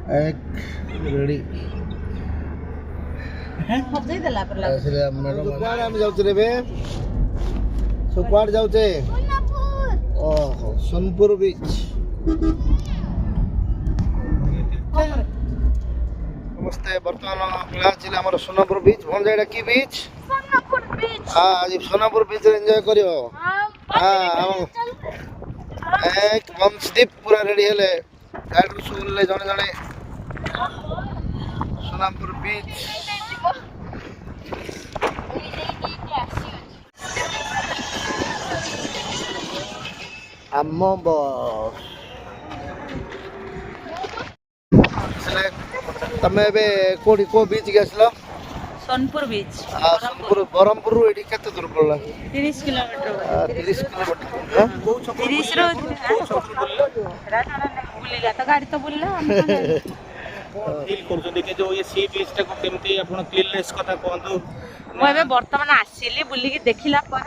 एक रेडी ଆସିଲେ ମ୍ୟାଡ଼ାମ୍ କୁଆଡ଼େ ଆମେ ଯାଉଛୁ ରେ ଏବେ ସବୁ କୁଆଡ଼େ ଯାଉଛେ ଓହୋ ସୋନପୁର ବିଚ୍ ସମସ୍ତେ ବର୍ତ୍ତମାନ ପଳାଇଥିଲେ ଆମର ସୋନପୁର ବିଚ୍ ଭଞ୍ଜ ଏଇଟା କି ବିଚ୍ ହଁ ଆଜି ସୋନପୁର ବିଚ୍ରେ ଏନ୍ଜୟ କରିବ ଏକ ବଂଶଦୀପ ପୁରା ରେଡ଼ି ହେଲେ ଗାଡ଼ିରୁ ଶୁଣିଲେ ଜଣେ ଜଣେ ସୋନପୁର ବିଚ୍ ଆମ ବସ୍ ତମେ ଏବେ କୋଉଠି କୋଉ ବିଚ୍ କି ଆସିଲ सोनपुर बीच सोनपुर ब्रह्मपुर एठी केते दूर पड़ला 30 किलोमीटर 30 किलोमीटर को छक 30 रो बुलिला तो गाड़ी तो बुलिला फील करछन के जो ये सी बीच टा को केमती आपण क्लीननेस कथा कहंतु मो एबे वर्तमान आसीली बुली के देखिला पर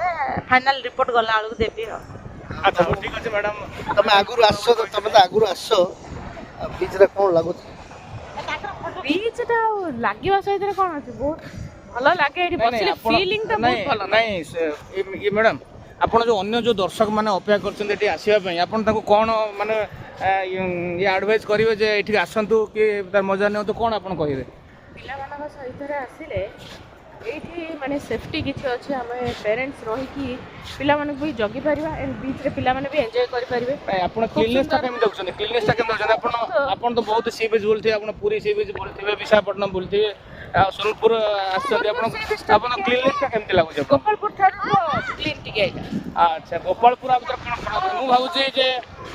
फाइनल रिपोर्ट गला आलू देबी हो अच्छा ठीक अछि मैडम तमे आगुर आछो तो तमे तो आगुर आछो बीच रे कोन लागो बीच टा लागिवा सहित रे कोन अछि बहुत भलो लागे एठी बसिले फीलिंग ता बहुत भलो नहीं ये मैडम आपण जो अन्य जो दर्शक माने अपेक्षा करछन एठी आसीबा पई आपण ताको कोन माने ये एडवाइस करिवे जे एठी आसंतु कि तार मजा नै तो कोन आपण कहिबे पिला मानक सहित रे आसीले एठी माने सेफ्टी किछि अछि हमें पेरेंट्स रही कि पिला माने भी जगी परिबा एंड बीच रे पिला माने भी एन्जॉय करि परिबे आपण क्लीननेस ता केम दउछन क्लीननेस ता केम दउछन आपण तो बहुत सी बीच बोलथे आपण पूरी सी बीच बोलथिबे विशाखापट्टनम बोलथिबे सोनपुर आछन आपण क्लीननेस ता केमति लागु छै गोपालपुर थारू क्लीन टिके अच्छा गोपालपुर भीतर कोन मु भाबुची जे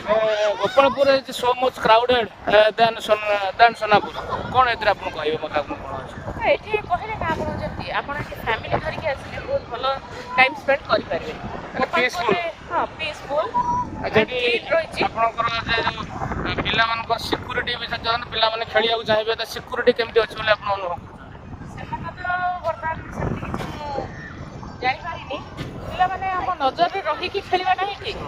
Gopalpur is so much crowded then Sonapur कोन एतरा आपण कहबे मका कोन अछि एठी कहले ना आपण जति आपण के फैमिली धरि के आसीले बहुत भलो टाइम स्पेंड करि परिबे पीसफुल हां पीसफुल जति आपनकर जे पिला मानकर सिक्युरिटी विषय जन पिला माने खेलिया चाहिबे त सिक्युरिटी केमति अछि बोले आपण अनुभव सेमा तो वर्तमान सेमति किछु जानि पारिनी पिला माने हम नजर रे रही कि खेलिबा नाही ठीक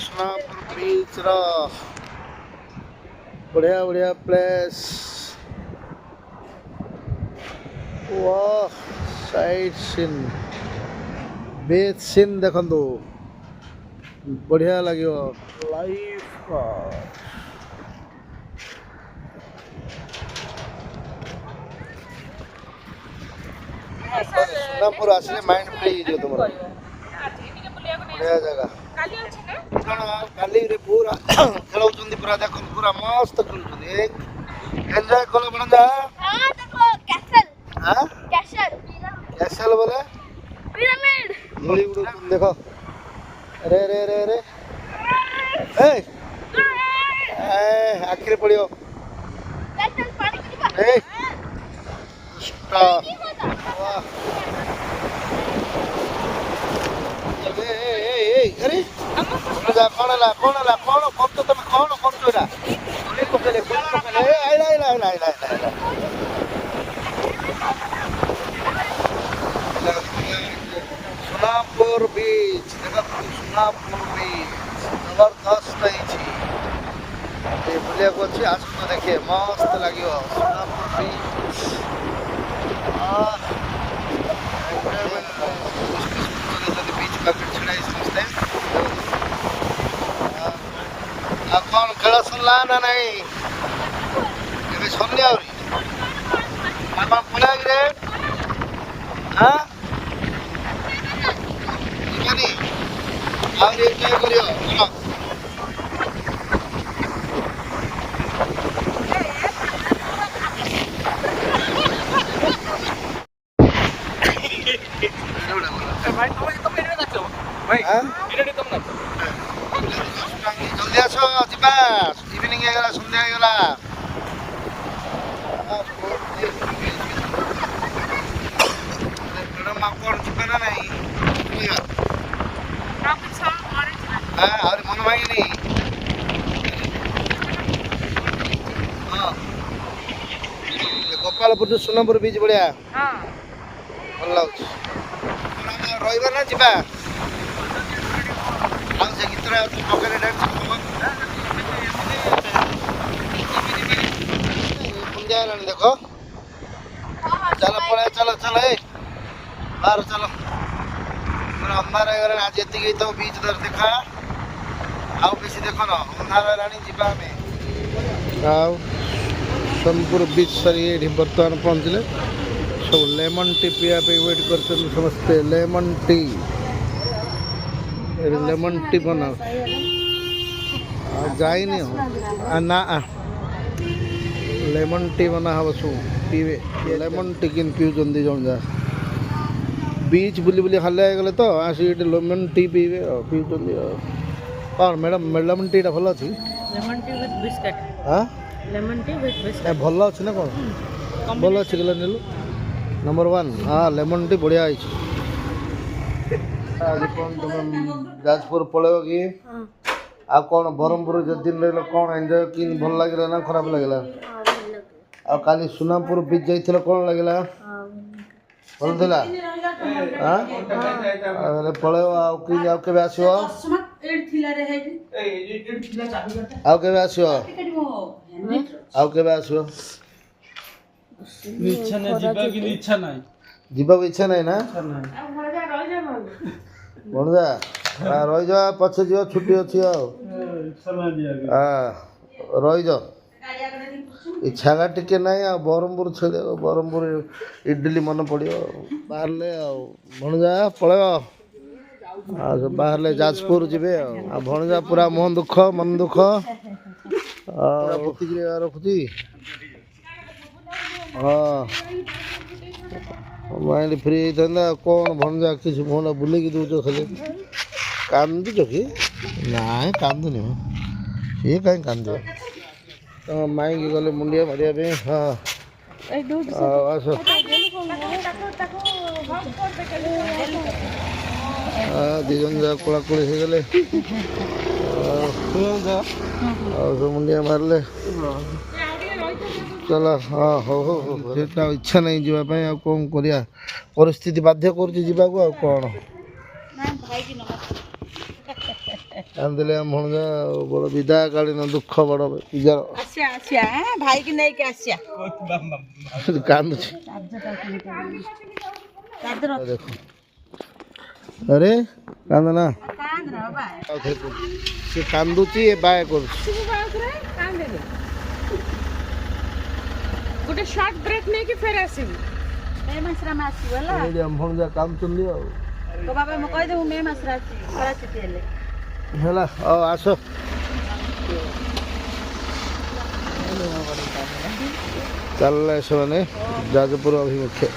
सोनापुर बीच रा बढ़िया बढ़िया प्लेस वाह साइड सीन बीच सीन देखंतु बढ़िया लगियो लाइफ सोनापुर आसले माइंड फ्री हो तुमरा बढ़िया जगह काली अछि ने काली रे पूरा खेलौचंदी पूरा देखो पूरा मस्त खेलुचंदी एक एंजॉय कलो बनजा हां देखो कैसल हां कैसल कैसल बोले पिरामिड मुड़ी गुड़ देखो रे रे रे रे ए आखिर पड़ियो कैसल पानी की ए स्टॉप वाह ए अरे कौन ला कौन तो तुम कौन करछोरा पुलिस को पहले आई सोनापुर बीच देखो सोनापुर बीच जबरदस्त है बुलिया को अच्छी आस तो देखिए मस्त लगियो सोनापुर बीच बीच पाकर छड़ा समझते कौन खेल सुनला ना नहीं ଏବେ ସନ୍ଧ୍ୟା ଆହୁରି ଆପଣ ପଳାଇଲେ ହଁ ଯିବାନି ଆହୁରି ଏନ୍ଜୟ କରିବ ଭଲ भाई तुम एने नाचो भाई एने तुम नाचो जल्दी आस ଯିବା ଇଭିନିଂ ହେଇଗଲା ସନ୍ଧ୍ୟା ହେଇଗଲା ମ୍ୟାଡ଼ାମ୍ ଆପଣ ଯିବେ ନା ନାହିଁ ଆହୁରି ମନ ଭାଙ୍ଗିନି ହଁ ଗୋପାଳପୁର सोनापुर बीच ବଢ଼ିଆ ଭଲ ଲାଗୁଛି ରହିବା ନା ଯିବା ଆଉ ସେ ଗୀତରେ ପକେଟ ଡ୍ୟାନ୍ସ आइलानी देखो चलो पड़े चलो चलो ए बाहर चलो पूरा अंधार हो आज ये तो बीच दर देखा आउ बेसी देखो ना अंधार हो जीवा में आउ सोनपुर बीच सरी ये बर्तमान पहुँचले सब लेमन टी पिया पे वेट करते समस्ते लेमन टी बना जाई नहीं हो ना लेमन टी बना हम शू पीवे लेमन टी किन पिउचन जन जा बीच बुली बुली हाले गले तो आसी लेमन टी पीवे पिउचन कौन मैडम लेमन टी भल अच्छी लेमन टी विथ बिस्किट हाँ लेमन टी विथ बिस्किट भल अच्छी ना कौन भल अच्छी गला नेलु नंबर 1 हाँ लेमन टी बढ़िया है आज कौन तुम जाजपुर पड़ेब कि आ कौन ब्रह्मपुर दिन रही कौन एंजॉय कि भल लगे ना खराब लगे आ काली सुनापुर बीच जाइल कौन लगे भल था पड़ेब आके आसो आके आसो इच्छा नहीं जीवा की इच्छा नहीं जीवा इच्छा नहीं ना भणजा रही जा पछे जीव छुट्टी अच्छी इच्छा नहीं दिया रही जा इच्छा टिके नहीं आ ब्रह्मपुर छेड़ ब्रह्मपुर इडली मन पड़ो बाहर भणजा पड़ेब बाहर जाजपुर जीवे भणजा पूरा मन दुख रखुची हाँ माइंड फ्री होता कौन भणजा किसी फोन बुलेकी दौच खाली कांदुच कि ना कांदुनि ये कहीं कांद माई की गले मुंडिया मारिया हाँ आस दिजन जा कोलाकुली हो गले मुंडिया मारले चलो हाँ हो इच्छा नहीं जावाई आ कौन करिया परिस्थिति बाध्य करा कौन कांदिले भणजा बड़ विदाय कालीन दुख बड़ पिजार भाई की नहीं के आसिया कांदुच देखो अरे कांदना से कांदुची ए बाय कर गोटे शॉर्ट ब्रेक नहीं कि फेर आसीबी मे मासरा मासी वाला हम भणजा काम चली आ तो बाबा म कहि देबो मे मासरा खरा छुट्टी हेले हेला आस चल से जाजपुर अभिमुखे